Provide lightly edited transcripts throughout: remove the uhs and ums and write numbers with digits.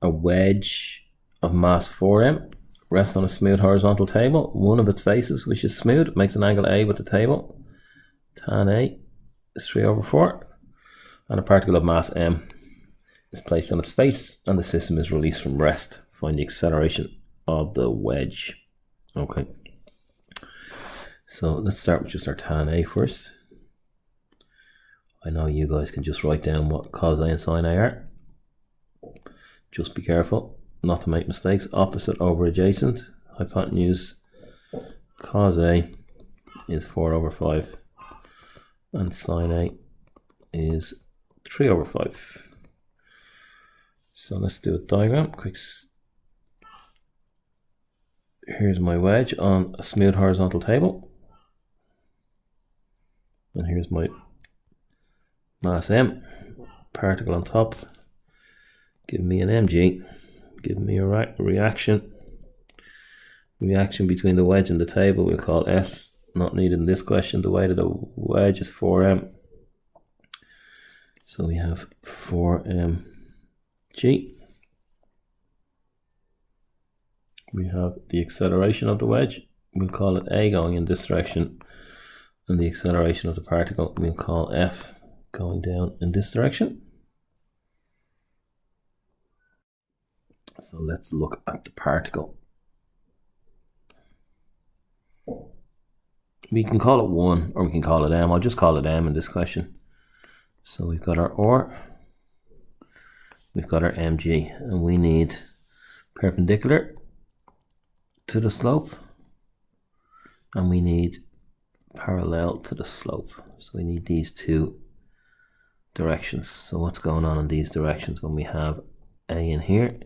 a wedge of mass 4m rests on a smooth horizontal table. One of its faces, which is smooth, makes an angle A with the table. Tan A is 3/4. And a particle of mass m is placed on its face, and the system is released from rest. Find the acceleration of the wedge. Okay. So let's start with just our tan A first. I know you guys can just write down what cos A and sin A are. Just be careful not to make mistakes. Opposite over adjacent. Hypotenuse cos A is 4/5 and sin A is 3/5. So let's do a diagram. Here's my wedge on a smooth horizontal table. And here's my mass m, particle on top, give me an mg, give me a reaction between the wedge and the table we'll call S, not needed in this question. The weight of the wedge is 4m, so we have 4mg. We have the acceleration of the wedge, we'll call it A going in this direction, and the acceleration of the particle we'll call F going down in this direction. So let's look at the particle. We can call it 1 or we can call it m. I'll just call it m in this question. So we've got our r, we've got our mg, and we need perpendicular to the slope, and we need parallel to the slope. So we need these two directions. So what's going on in these directions when we have A in here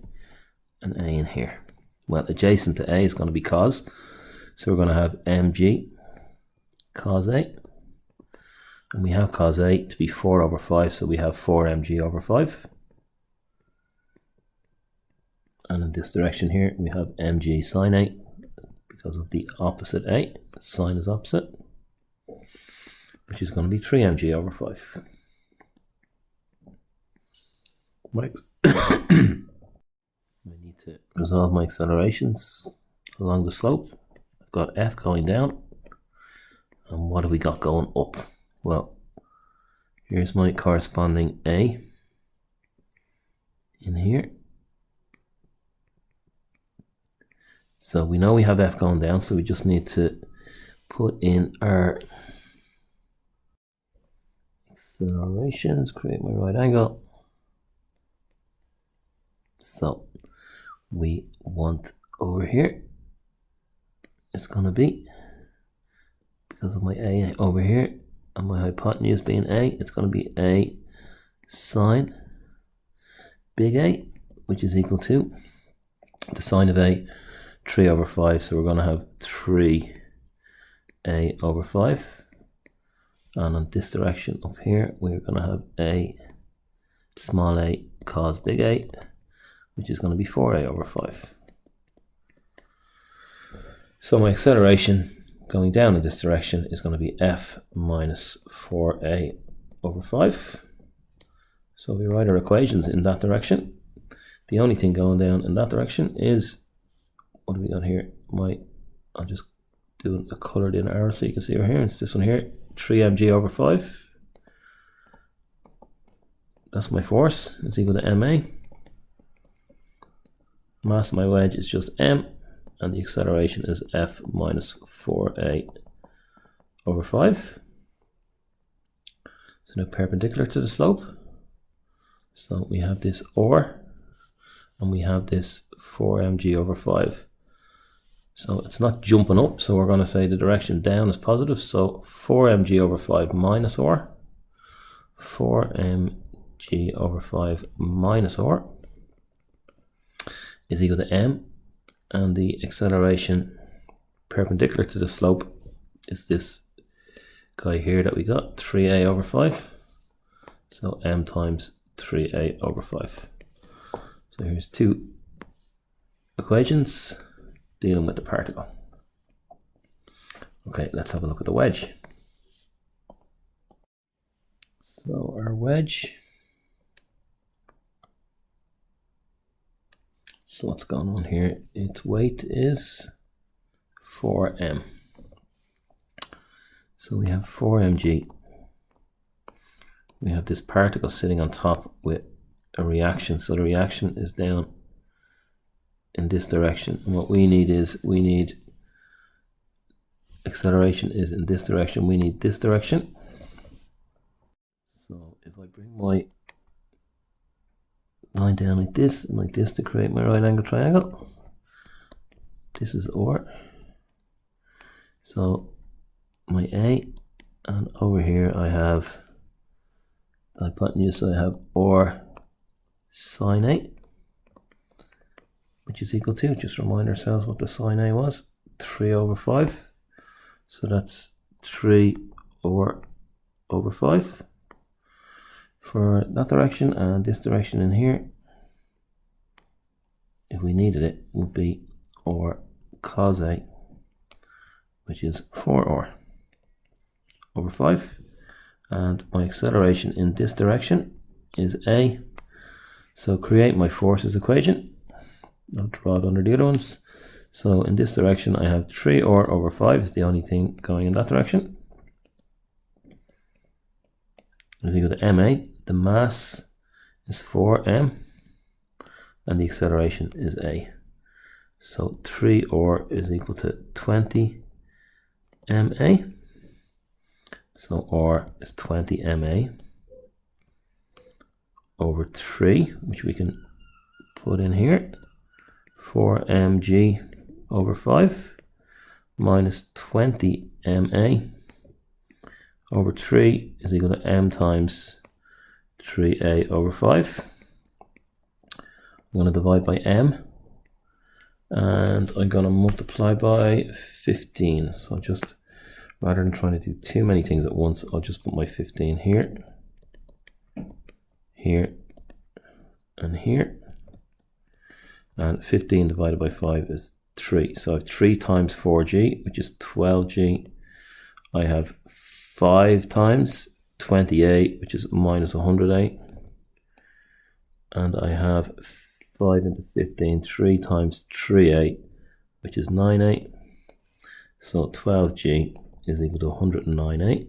and A in here? Well, adjacent to A is going to be cos, so we're going to have mg cos A, and we have cos A to be 4/5, so we have 4mg/5. And in this direction here we have mg sin A, because of the opposite A, sine is opposite, which is going to be 3mg/5. Right. I need to resolve my accelerations along the slope. I've got F going down, and what have we got going up? Well, here's my corresponding A in here. So we know we have F going down, so we just need to put in our accelerations, create my right angle. So we want over here, it's going to be, because of my A over here and my hypotenuse being A, it's going to be A sine big A, which is equal to the sine of A, 3/5. So we're going to have 3A/5. And in this direction up here, we're going to have A small a cos big A, which is going to be 4A/5. So my acceleration going down in this direction is going to be F minus 4A/5. So we write our equations in that direction. The only thing going down in that direction is, what do we got here? I'll just do a colored in arrow so you can see over here. It's this one here, 3mg/5. That's my force, it's equal to ma. Mass of my wedge is just m, and the acceleration is F minus 4A/5. So now perpendicular to the slope. So we have this r, and we have this 4mg/5. So it's not jumping up, so we're going to say the direction down is positive. So 4mg/5 minus r, 4mg/5 minus r is equal to m, and the acceleration perpendicular to the slope is this guy here that we got, 3A/5. So m times 3A/5. So here's two equations dealing with the particle. Okay, let's have a look at the wedge. So our wedge So what's going on here? Its weight is 4m. So we have 4mg. We have this particle sitting on top with a reaction. So the reaction is down in this direction. And what we need is, acceleration is in this direction. We need this direction. So if I bring my line down like this and like this to create my right angle triangle, this is OR. So my A, and over here I have hypotenuse, so I have OR sine A, which is equal to, just remind ourselves what the sine A was, 3/5. So that's 3 OR over 5 for that direction, and this direction in here, if we needed it, would be OR cos A, which is 4 over 5. And my acceleration in this direction is A. So create my forces equation. I'll draw it under the other ones. So in this direction I have 3r over 5 is the only thing going in that direction. Is equal to ma. The mass is 4m and the acceleration is A. So 3r is equal to 20 ma. So r is 20 ma over 3, which we can put in here. 4mg over 5 minus 20 ma over 3 is equal to m times 3a over 5. I'm going to divide by m, and I'm going to multiply by 15. So just, rather than trying to do too many things at once, I'll just put my 15 here, here, and here. And 15 divided by 5 is 3. So I have 3 times 4g, which is 12g. I have 5 times 28, which is minus 100a. And I have 5 into 15, 3 times 3a, which is 9a. So 12g is equal to 109a.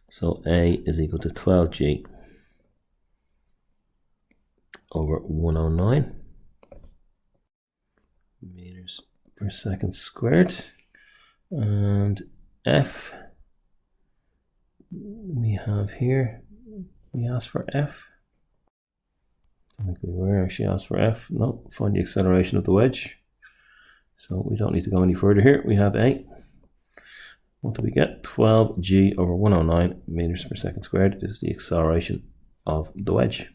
So A is equal to 12g over 109 meters per second squared. And F, we have here, we asked for F. I think we were actually asked for F. No, find the acceleration of the wedge. So we don't need to go any further here. We have A. What do we get? 12g over 109 meters per second squared is the acceleration of the wedge.